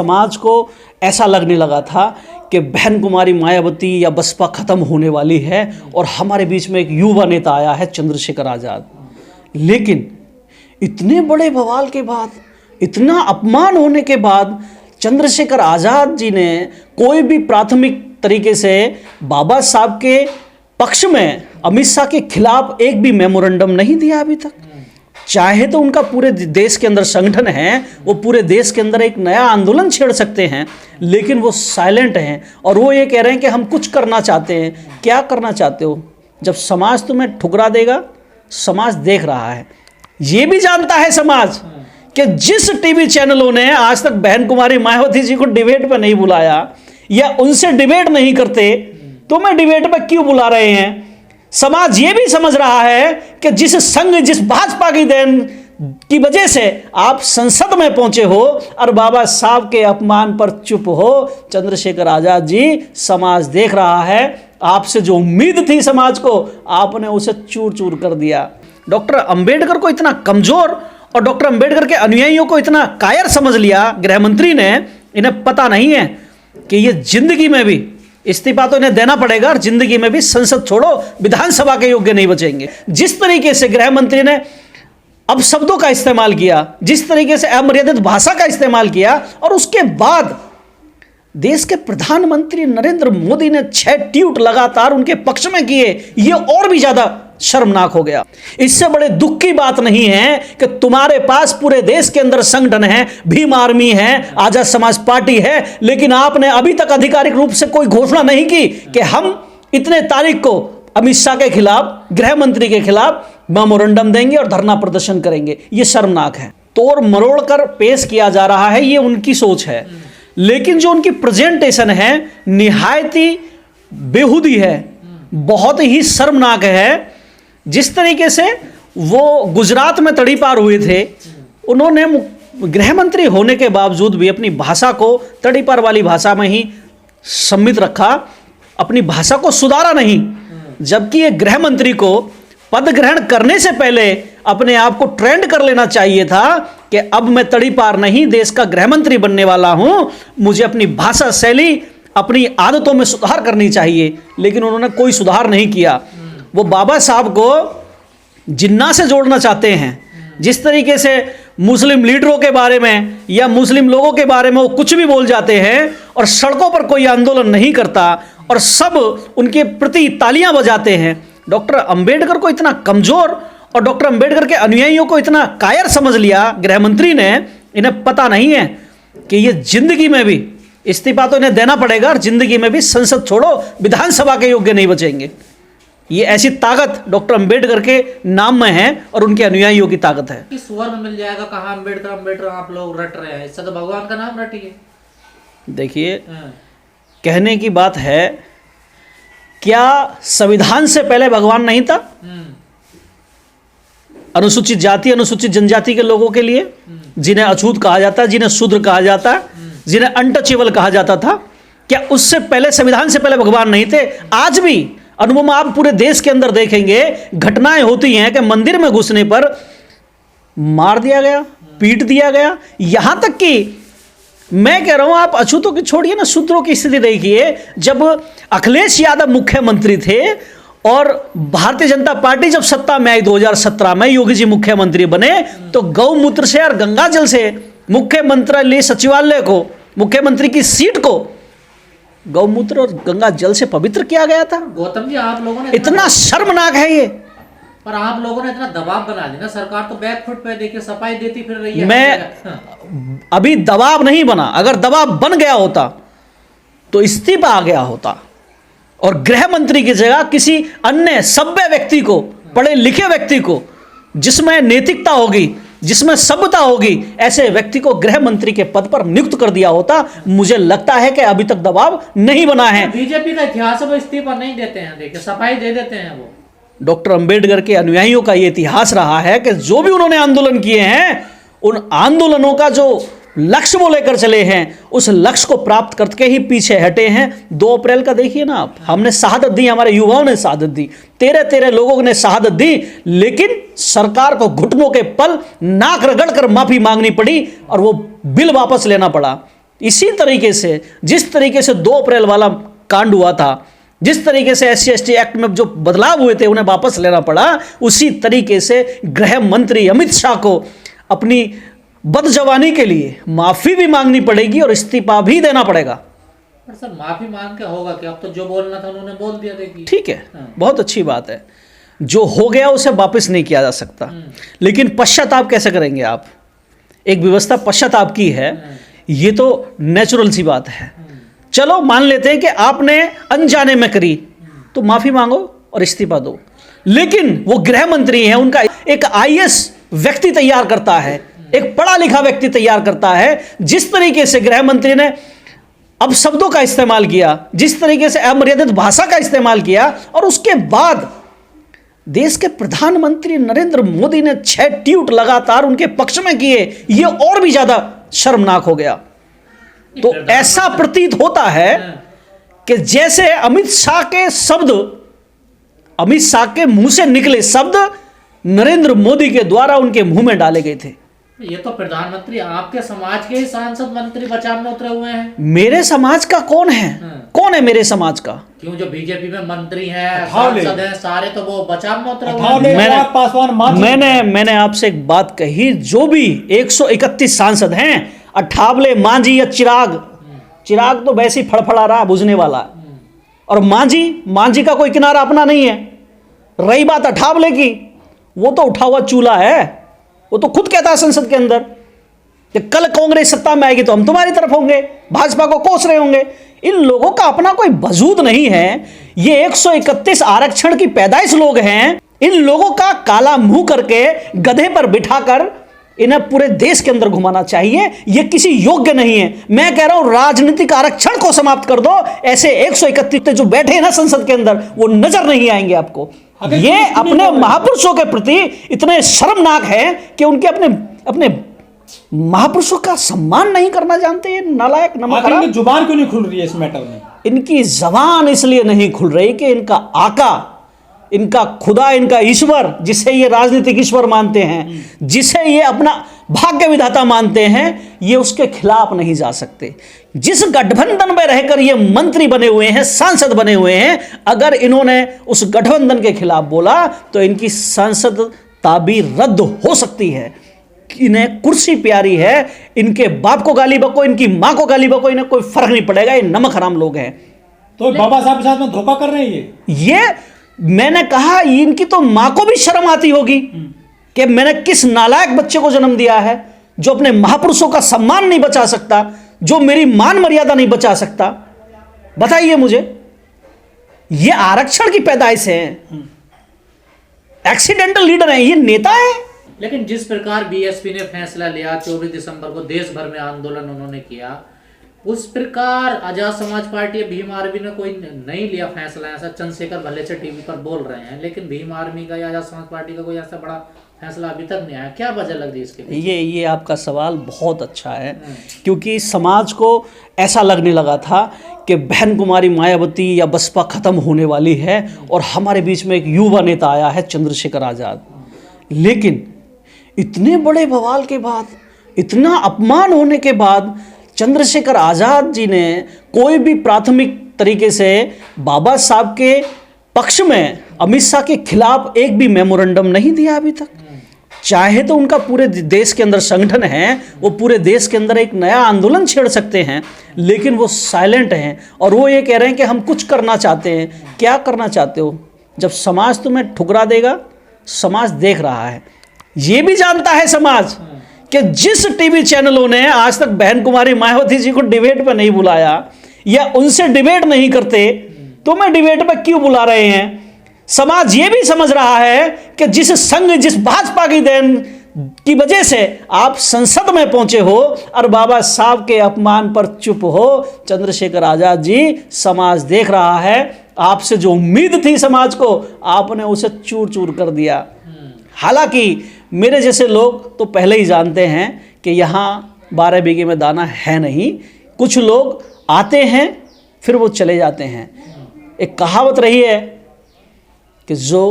समाज को ऐसा लगने लगा था कि बहन कुमारी मायावती या बसपा खत्म होने वाली है और हमारे बीच में एक युवा नेता आया है चंद्रशेखर आज़ाद। लेकिन इतने बड़े बवाल के बाद, इतना अपमान होने के बाद चंद्रशेखर आज़ाद जी ने कोई भी प्राथमिक तरीके से बाबा साहब के पक्ष में अमित शाह के खिलाफ एक भी मेमोरेंडम नहीं दिया अभी तक। चाहे तो उनका पूरे देश के अंदर संगठन है, वो पूरे देश के अंदर एक नया आंदोलन छेड़ सकते हैं, लेकिन वो साइलेंट हैं और वो ये कह रहे हैं कि हम कुछ करना चाहते हैं। क्या करना चाहते हो? जब समाज तुम्हें ठुकरा देगा, समाज देख रहा है, ये भी जानता है समाज कि जिस टीवी चैनलों ने आज तक बहन कुमारी मायावती जी को डिबेट पर नहीं बुलाया या उनसे डिबेट नहीं करते, तो मैं डिबेट पर क्यों बुला रहे हैं? समाज ये भी समझ रहा है कि जिस संघ, जिस भाजपा की देन की वजह से आप संसद में पहुंचे हो और बाबा साहब के अपमान पर चुप हो, चंद्रशेखर आजाद जी, समाज देख रहा है। आपसे जो उम्मीद थी समाज को, आपने उसे चूर चूर कर दिया। डॉक्टर अंबेडकर को इतना कमजोर और डॉक्टर अंबेडकर के अनुयायियों को इतना कायर समझ लिया गृह मंत्री ने। इन्हें पता नहीं है कि ये जिंदगी में भी इस्तीफा तो इन्हें देना पड़ेगा और जिंदगी में भी संसद छोड़ो, विधानसभा के योग्य नहीं बचेंगे। जिस तरीके से गृह मंत्री ने अपशब्दों का इस्तेमाल किया, जिस तरीके से अमर्यादित भाषा का इस्तेमाल किया, और उसके बाद देश के प्रधानमंत्री नरेंद्र मोदी ने 6 ट्वीट लगातार उनके पक्ष में किए, ये और भी ज्यादा शर्मनाक हो गया। इससे बड़े दुख की बात नहीं है कि तुम्हारे पास पूरे देश के अंदर संगठन है, भीम आर्मी है, आजाद समाज पार्टी है, लेकिन आपने अभी तक आधिकारिक रूप से कोई घोषणा नहीं की कि हम इतने तारीख को अमित शाह के खिलाफ, गृह मंत्री के खिलाफ मेमोरेंडम देंगे और धरना प्रदर्शन करेंगे। यह शर्मनाक है। तोड़ मरोड़ कर पेश किया जा रहा है, ये उनकी सोच है, लेकिन जो उनकी प्रेजेंटेशन है निहायत ही बेहूदी है, बहुत ही शर्मनाक है। जिस तरीके से वो गुजरात में तड़ीपार हुए थे, उन्होंने गृह मंत्री होने के बावजूद भी अपनी भाषा को तड़ीपार वाली भाषा में ही सम्मित रखा, अपनी भाषा को सुधारा नहीं। जबकि ये गृह मंत्री को पद ग्रहण करने से पहले अपने आप को ट्रेंड कर लेना चाहिए था कि अब मैं तड़ीपार नहीं, देश का गृह मंत्री बनने वाला हूं, मुझे अपनी भाषा शैली, अपनी आदतों में सुधार करनी चाहिए। लेकिन उन्होंने कोई सुधार नहीं किया। वो बाबा साहब को जिन्ना से जोड़ना चाहते हैं। जिस तरीके से मुस्लिम लीडरों के बारे में या मुस्लिम लोगों के बारे में वो कुछ भी बोल जाते हैं और सड़कों पर कोई आंदोलन नहीं करता और सब उनके प्रति तालियां बजाते हैं। डॉक्टर अंबेडकर को इतना कमजोर और डॉक्टर अंबेडकर के अनुयायियों को इतना कायर समझ लिया गृह मंत्री ने। इन्हें पता नहीं है कि ये जिंदगी में भी इस्तीफा तो इन्हें देना पड़ेगा और जिंदगी में भी संसद छोड़ो, विधानसभा के योग्य नहीं बचेंगे। ये ऐसी ताकत डॉक्टर अंबेडकर के नाम में है और उनके अनुयायियों की ताकत है। किस स्वर में मिल जाएगा, कहाँ अंबेडकर अंबेडकर आप लोग रट रहे हैं, इससे तो भगवान का नाम रटिए। देखिए, कहने की बात है, क्या संविधान से पहले भगवान नहीं था? अनुसूचित जाति, अनुसूचित जनजाति के लोगों के लिए, जिन्हें अछूत कहा जाता है, जिन्हें शूद्र कहा जाता है, जिन्हें अनटचेबल कहा जाता था, क्या उससे पहले, संविधान से पहले भगवान नहीं थे? आज भी अनुपमा, आप पूरे देश के अंदर देखेंगे घटनाएं होती हैं कि मंदिर में घुसने पर मार दिया गया, पीट दिया गया। यहां तक कि मैं कह रहा हूं, आप अछूतों की छोड़िए ना, शूद्रों की स्थिति देखिए। जब अखिलेश यादव मुख्यमंत्री थे और भारतीय जनता पार्टी जब सत्ता में आई 2017 में, योगी जी मुख्यमंत्री बने, तो गौमूत्र से और गंगा जल से मुख्यमंत्री सचिवालय को, मुख्यमंत्री की सीट को गौमूत्र और गंगा जल से पवित्र किया गया था। गौतम जी, आप लोगों ने इतना शर्मनाक है ये। पर आप लोगों ने इतना दबाव बना दिया ना, सरकार तो बैक फुट पे देखिए सफाई देती फिर रही है। मैं अभी दबाव नहीं बना, अगर दबाव बन गया होता तो इस्तीफा आ गया होता और गृह मंत्री की जगह किसी अन्य सभ्य व्यक्ति को, पढ़े लिखे व्यक्ति को, जिसमें नैतिकता होगी, जिसमें सभ्यता होगी, ऐसे व्यक्ति को गृह मंत्री के पद पर नियुक्त कर दिया होता। मुझे लगता है कि अभी तक दबाव नहीं बना है। बीजेपी का इतिहास है, वो इस्तीफा नहीं देते हैं, देखिए सफाई दे देते हैं। वो डॉक्टर अंबेडकर के अनुयायियों का यह इतिहास रहा है कि जो भी उन्होंने आंदोलन किए हैं, उन आंदोलनों का जो लक्ष्य वो लेकर चले हैं, उस लक्ष्य को प्राप्त करके ही पीछे हटे हैं। 2 अप्रैल का देखिए ना आप, हमने शहादत दी, हमारे युवाओं ने शहादत दी, 13 लोगों ने शहादत दी, लेकिन सरकार को घुटनों के पल नाक रगड़ कर माफी मांगनी पड़ी और वो बिल वापस लेना पड़ा। इसी तरीके से जिस तरीके से 2 अप्रैल वाला कांड हुआ था, जिस तरीके से SC/ST एक्ट में जो बदलाव हुए थे उन्हें वापस लेना पड़ा, उसी तरीके से गृह मंत्री अमित शाह को अपनी बदजवानी के लिए माफी भी मांगनी पड़ेगी और इस्तीफा भी देना पड़ेगा। पर सर माफी मांग के होगा कि अब तो जो बोलना था उन्होंने बोल दिया। देखिए ठीक है, बहुत अच्छी बात है। जो हो गया उसे वापस नहीं किया जा सकता, लेकिन पश्चाताप कैसे करेंगे आप? एक व्यवस्था पश्चाताप की है, ये तो नेचुरल सी बात है। चलो मान लेते हैं कि आपने अनजाने में करी, तो माफी मांगो और इस्तीफा दो। लेकिन वो गृह मंत्री हैं, उनका एक IAS व्यक्ति तैयार करता है, एक पढ़ा लिखा व्यक्ति तैयार करता है। जिस तरीके से गृह मंत्री ने अब शब्दों का इस्तेमाल किया, जिस तरीके से अमर्यादित भाषा का इस्तेमाल किया, और उसके बाद देश के प्रधानमंत्री नरेंद्र मोदी ने 6 ट्वीट लगातार उनके पक्ष में किए, ये और भी ज्यादा शर्मनाक हो गया। तो ऐसा प्रतीत होता है कि जैसे अमित शाह के मुंह से निकले शब्द नरेंद्र मोदी के द्वारा उनके मुंह में डाले गए थे। ये तो प्रधानमंत्री आपके समाज के ही सांसद मंत्री बचाव में उतरे हुए हैं। मेरे समाज का कौन है? कौन है मेरे समाज का? क्यों जो बीजेपी में मंत्री हैं, सांसद हैं, सारे तो वो बचाव में उतरे हुए हैं। मैंने आपसे एक बात कही, जो भी 131 सांसद हैं, अठावले, मांझी या चिराग तो वैसे ही फड़फड़ा रहा, बुझने वाला। और मांझी का कोई किनारा अपना नहीं है। रही बात अठावले की, वो तो उठा हुआ चूल्हा है। वो तो खुद कहता है संसद के अंदर कि कल कांग्रेस सत्ता में आएगी तो हम तुम्हारी तरफ होंगे, भाजपा को कोस रहे होंगे। इन लोगों का अपना कोई वजूद नहीं है। ये 131 आरक्षण की पैदाइश लोग हैं। इन लोगों का काला मुंह करके गधे पर बिठाकर इन्हें पूरे देश के अंदर घुमाना चाहिए। ये किसी योग्य नहीं है। मैं कह रहा हूं राजनीतिक आरक्षण को समाप्त कर दो। ऐसे 131 जो बैठे हैं ना संसद के अंदर, वो नजर नहीं आएंगे आपको। ये अपने महापुरुषों के प्रति इतने शर्मनाक है कि उनके अपने महापुरुषों का सम्मान नहीं करना जानते। ये नालायक नमक। जुबान क्यों नहीं खुल रही है इस मैटर में? इनकी जबान इसलिए नहीं खुल रही कि इनका आका, इनका खुदा, इनका ईश्वर, जिसे ये राजनीतिक ईश्वर मानते हैं, जिसे ये अपना भाग्य विधाता मानते हैं, ये उसके खिलाफ नहीं जा सकते। जिस गठबंधन में रहकर ये मंत्री बने हुए हैं, सांसद बने हुए हैं, अगर इन्होंने उस गठबंधन के खिलाफ बोला तो इनकी सांसदता भी रद्द हो सकती है। इन्हें कुर्सी प्यारी है, इनके बाप को गाली बको, इनकी मां को गाली बको, इन्हें कोई फर्क नहीं पड़ेगा। ये नमक हराम लोग हैं। तो बाबा साहब के साथ में धोखा कर रहे हैं ये मैंने कहा, इनकी तो मां को भी शर्म आती होगी कि मैंने किस नालायक बच्चे को जन्म दिया है, जो अपने महापुरुषों का सम्मान नहीं बचा सकता, जो मेरी मान मर्यादा नहीं बचा सकता। बताइए मुझे, ये आरक्षण की पैदाइश है, एक्सीडेंटल लीडर है, ये नेता है। लेकिन जिस प्रकार बीएसपी ने फैसला लिया, 24 दिसंबर को देश भर में आंदोलन उन्होंने किया, उस प्रकार आजाद समाज पार्टी भीम आर्मी ने कोई नहीं लिया फैसला। ऐसा चंद्रशेखर भले से टीवी पर बोल रहे हैं, लेकिन भीम आर्मी का या आजाद समाज पार्टी का कोई ऐसा बड़ा फैसला अभी तक नहीं आया। क्या वजह लग रही है इसके? ये आपका सवाल बहुत अच्छा है, क्योंकि समाज को ऐसा लगने लगा था कि बहन कुमारी मायावती या बसपा खत्म होने वाली है और हमारे बीच में एक युवा नेता आया है चंद्रशेखर आज़ाद। लेकिन इतने बड़े बवाल के बाद, इतना अपमान होने के बाद चंद्रशेखर आज़ाद जी ने कोई भी प्राथमिक तरीके से बाबा साहब के पक्ष में, अमित शाह के खिलाफ एक भी मेमोरेंडम नहीं दिया अभी तक। चाहे तो उनका पूरे देश के अंदर संगठन है, वो पूरे देश के अंदर एक नया आंदोलन छेड़ सकते हैं, लेकिन वो साइलेंट हैं और वो ये कह रहे हैं कि हम कुछ करना चाहते हैं। क्या करना चाहते हो? जब समाज तुम्हें ठुकरा देगा, समाज देख रहा है, ये भी जानता है समाज कि जिस टीवी चैनलों ने आज तक बहन कुमारी मायावती जी को डिबेट पर नहीं बुलाया या उनसे डिबेट नहीं करते, तुम्हें डिबेट पर क्यों बुला रहे हैं? समाज ये भी समझ रहा है कि जिस संघ, जिस भाजपा की देन की वजह से आप संसद में पहुंचे हो और बाबा साहब के अपमान पर चुप हो। चंद्रशेखर आज़ाद जी, समाज देख रहा है, आपसे जो उम्मीद थी समाज को, आपने उसे चूर चूर कर दिया। हालांकि मेरे जैसे लोग तो पहले ही जानते हैं कि यहाँ 12 बीघे में दाना है नहीं। कुछ लोग आते हैं फिर वो चले जाते हैं। एक कहावत रही है कि जो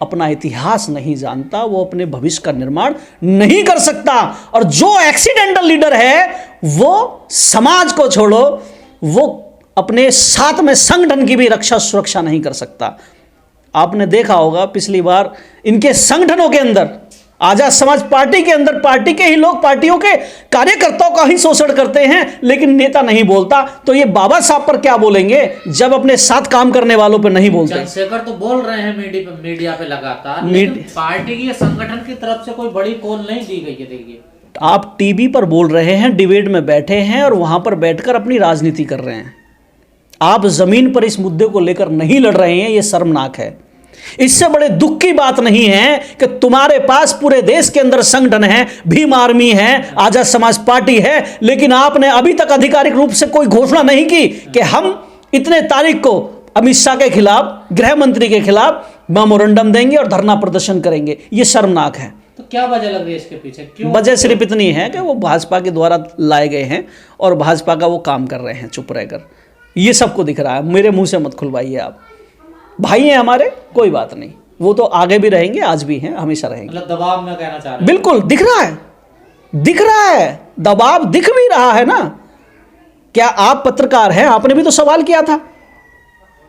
अपना इतिहास नहीं जानता वो अपने भविष्य का निर्माण नहीं कर सकता, और जो एक्सीडेंटल लीडर है वो समाज को छोड़ो, वो अपने साथ में संगठन की भी रक्षा सुरक्षा नहीं कर सकता। आपने देखा होगा पिछली बार इनके संगठनों के अंदर, आजाद समाज पार्टी के अंदर, पार्टी के ही लोग पार्टियों के कार्यकर्ताओं का ही शोषण करते हैं, लेकिन नेता नहीं बोलता। तो ये बाबा साहब पर क्या बोलेंगे जब अपने साथ काम करने वालों पर नहीं बोलते? चंद्रशेखर तो बोल रहे हैं मीडिया पे लगातार, लेकिन पार्टी की संगठन की तरफ से कोई बड़ी कॉल नहीं दी गई है। देखिए, आप टीवी पर बोल रहे हैं, डिबेट में बैठे हैं और वहां पर बैठकर अपनी राजनीति कर रहे हैं। आप जमीन पर इस मुद्दे को लेकर नहीं लड़ रहे हैं, यह शर्मनाक है। इससे बड़े दुख की बात नहीं है कि तुम्हारे पास पूरे देश के अंदर संगठन है, भीम आर्मी है, आजाद समाज पार्टी है, लेकिन आपने अभी तक आधिकारिक रूप से कोई घोषणा नहीं की कि हम इतने तारीख को अमित शाह के खिलाफ, गृह मंत्री के खिलाफ मेमोरेंडम देंगे और धरना प्रदर्शन करेंगे। यह शर्मनाक है। तो क्या वजह लग रही है इसके पीछे? क्यों? वजह सिर्फ इतनी है कि वो भाजपा के द्वारा लाए गए हैं और भाजपा का वो काम कर रहे हैं चुप रहकर। ये सबको दिख रहा है, मेरे मुंह से मत खुलवाइए आप। भाई हैं हमारे, कोई बात नहीं, वो तो आगे भी रहेंगे, आज भी हैं, हमेशा रहेंगे। मतलब दबाव में कहना चाह रहे हैं? बिल्कुल दिख रहा है, दिख रहा है, दबाव दिख भी रहा है ना। क्या आप पत्रकार हैं? आपने भी तो सवाल किया था,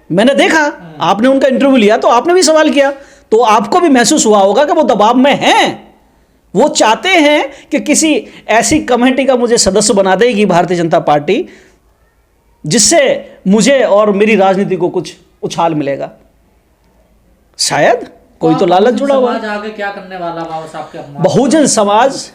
मैंने देखा, आपने उनका इंटरव्यू लिया तो आपने भी सवाल किया, तो आपको भी महसूस हुआ होगा कि वो दबाव में हैं। वो चाहते हैं कि किसी ऐसी कमेटी का मुझे सदस्य बना देगी भारतीय जनता पार्टी, जिससे मुझे और मेरी राजनीति को कुछ उछाल मिलेगा। शायद कोई तो लालच जुड़ा हुआ है। आगे क्या करने वाला बाबा साहब के? बहुजन समाज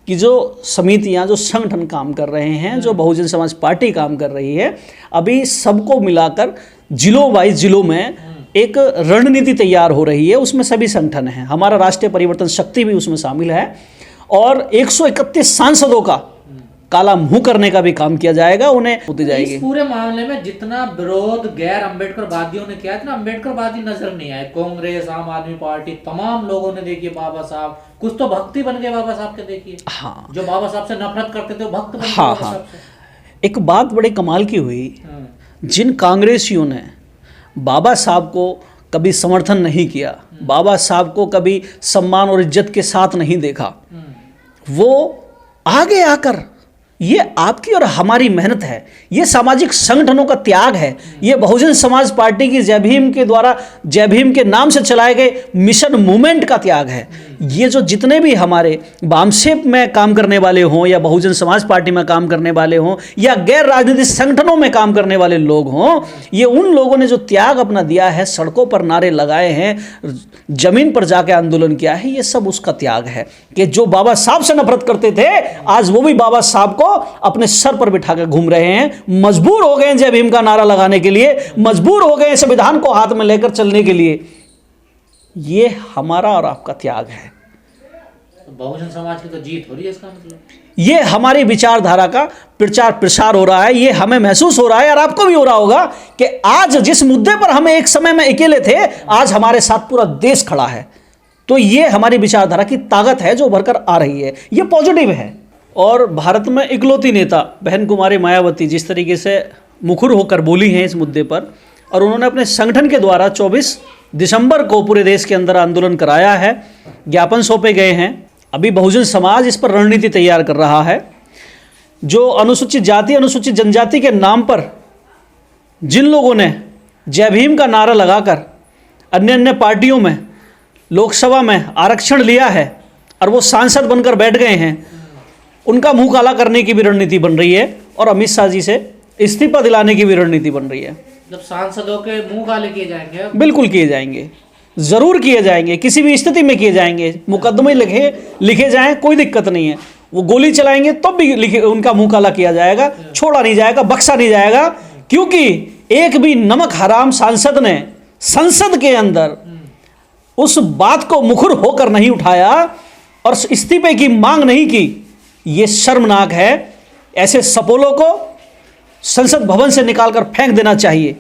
की जो समितियां, जो संगठन काम कर रहे हैं, जो बहुजन समाज पार्टी काम कर रही है, अभी सबको मिलाकर जिलों वाइज जिलों में एक रणनीति तैयार हो रही है। उसमें सभी संगठन हैं, हमारा राष्ट्रीय परिवर्तन शक्ति भी उसमें शामिल है, और 131 सांसदों का काला मुंह करने का भी काम किया जाएगा, उन्हें होती जाएगी। इस पूरे मामले में जितना विरोध गैर अम्बेडकरवादियों ने किया, इतना अम्बेडकरवादी नजर नहीं आए। कांग्रेस, आम आदमी पार्टी, तमाम लोगों ने देखिए बाबा साहब, कुछ तो भक्ति बन गए बाबा साहब के। देखिए, हाँ, जो बाबा साहब से नफरत करते थे वो भक्त बन गए हाँ, बाबा हाँ। साहब से। एक बात बड़े कमाल की हुई, जिन कांग्रेसियों ने बाबा साहब को कभी समर्थन नहीं किया, बाबा साहब को कभी सम्मान और इज्जत के साथ नहीं देखा, वो आगे आकर, ये आपकी और हमारी मेहनत है, ये सामाजिक संगठनों का त्याग है, ये बहुजन समाज पार्टी की जय भीम के द्वारा, जय भीम के नाम से चलाए गए मिशन मूवमेंट का त्याग है। ये जो जितने भी हमारे वामसेप में काम करने वाले हों, या बहुजन समाज पार्टी में काम करने वाले हों, या गैर राजनीतिक संगठनों में काम करने वाले लोग हों, ये उन लोगों ने जो त्याग अपना दिया है, सड़कों पर नारे लगाए हैं, जमीन पर जाके आंदोलन किया है, ये सब उसका त्याग है। कि जो बाबा साहब से नफरत करते थे, आज वो भी बाबा साहब को अपने सर पर बिठा कर घूम रहे हैं, मजबूर हो गए जय भीम का नारा लगाने के लिए, मजबूर हो गए संविधान को हाथ में लेकर चलने के लिए। ये हमारा और आपका त्याग है। तो बहुजन समाज की तो जीत हो रही है, इसका मतलब ये हमारी विचारधारा का प्रचार प्रसार हो रहा है, ये हमें महसूस हो रहा है, और आपको भी हो रहा होगा कि आज जिस मुद्दे पर हमें एक समय में अकेले थे, आज हमारे साथ पूरा देश खड़ा है। तो ये हमारी विचारधारा की ताकत है जो उभर कर आ रही है, ये पॉजिटिव है। और भारत में इकलौती नेता बहन कुमारी मायावती जिस तरीके से मुखर होकर बोली हैं इस मुद्दे पर, और उन्होंने अपने संगठन के द्वारा 24 दिसंबर को पूरे देश के अंदर आंदोलन कराया है, ज्ञापन सौंपे गए हैं। अभी बहुजन समाज इस पर रणनीति तैयार कर रहा है। जो अनुसूचित जाति, अनुसूचित जनजाति के नाम पर जिन लोगों ने जय भीम का नारा लगाकर अन्य अन्य पार्टियों में, लोकसभा में आरक्षण लिया है और वो सांसद बनकर बैठ गए हैं, उनका मुंह काला करने की भी रणनीति बन रही है, और अमित शाह जी से इस्तीफा दिलाने की भी रणनीति बन रही है। जब सांसदों के मुंह काले किए जाएंगे, बिल्कुल किए जाएंगे, जरूर किए जाएंगे, किसी भी स्थिति में किए जाएंगे। मुकदमे लिखे जाएं, कोई दिक्कत नहीं है, वो गोली चलाएंगे तब भी उनका मुंह काला किया जाएगा, छोड़ा नहीं जाएगा, बख्शा नहीं जाएगा। क्योंकि एक भी नमक हराम सांसद ने संसद के अंदर उस बात को मुखर होकर नहीं उठाया और इस्तीफे की मांग नहीं की, ये शर्मनाक है। ऐसे सपोलों को संसद भवन से निकालकर फेंक देना चाहिए।